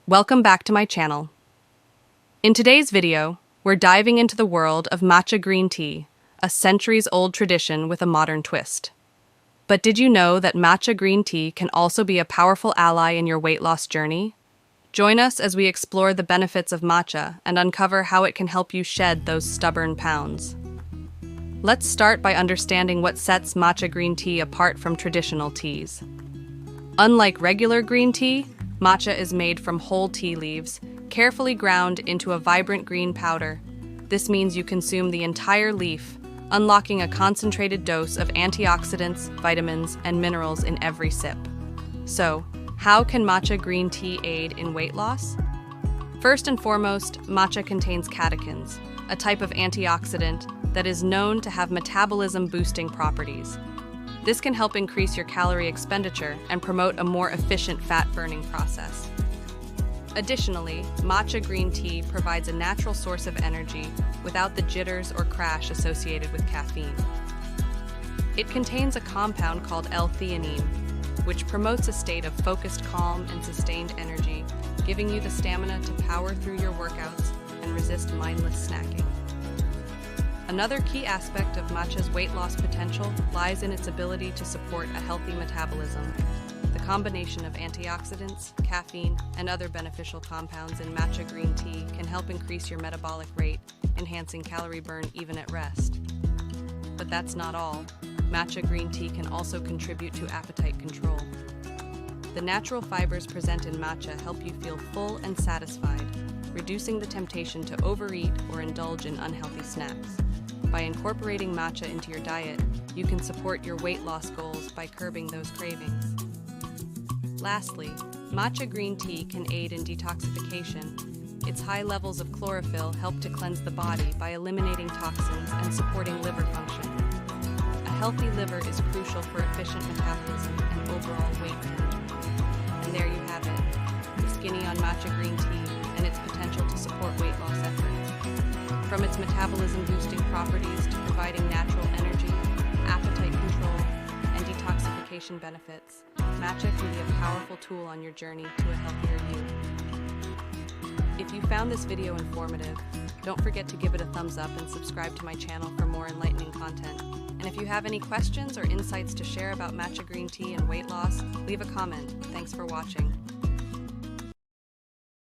Welcome back to my channel. In today's video, we're diving into the world of matcha green tea, a centuries-old tradition with a modern twist. But did you know that matcha green tea can also be a powerful ally in your weight loss journey? Join us as we explore the benefits of matcha and uncover how it can help you shed those stubborn pounds. Let's start by understanding what sets matcha green tea apart from traditional teas. Unlike regular green tea, matcha is made from whole tea leaves, carefully ground into a vibrant green powder. This means you consume the entire leaf, unlocking a concentrated dose of antioxidants, vitamins, and minerals in every sip. So, how can matcha green tea aid in weight loss? First and foremost, matcha contains catechins, a type of antioxidant that is known to have metabolism-boosting properties. This can help increase your calorie expenditure and promote a more efficient fat-burning process. Additionally, matcha green tea provides a natural source of energy without the jitters or crash associated with caffeine. It contains a compound called L-theanine, which promotes a state of focused calm and sustained energy, giving you the stamina to power through your workouts and resist mindless snacking. Another key aspect of matcha's weight loss potential lies in its ability to support a healthy metabolism. The combination of antioxidants, caffeine, and other beneficial compounds in matcha green tea can help increase your metabolic rate, enhancing calorie burn even at rest. But that's not all. Matcha green tea can also contribute to appetite control. The natural fibers present in matcha help you feel full and satisfied, reducing the temptation to overeat or indulge in unhealthy snacks. By incorporating matcha into your diet, you can support your weight loss goals by curbing those cravings. Lastly, matcha green tea can aid in detoxification. Its high levels of chlorophyll help to cleanse the body by eliminating toxins and supporting liver function. A healthy liver is crucial for efficient metabolism and overall weight management. And there you have it, the skinny on matcha green tea and its potential to support weight loss efforts. From its metabolism-boosting properties to providing natural energy, appetite control, and detoxification benefits, matcha can be a powerful tool on your journey to a healthier you. If you found this video informative, don't forget to give it a thumbs up and subscribe to my channel for more enlightening content. And if you have any questions or insights to share about matcha green tea and weight loss, leave a comment. Thanks for watching.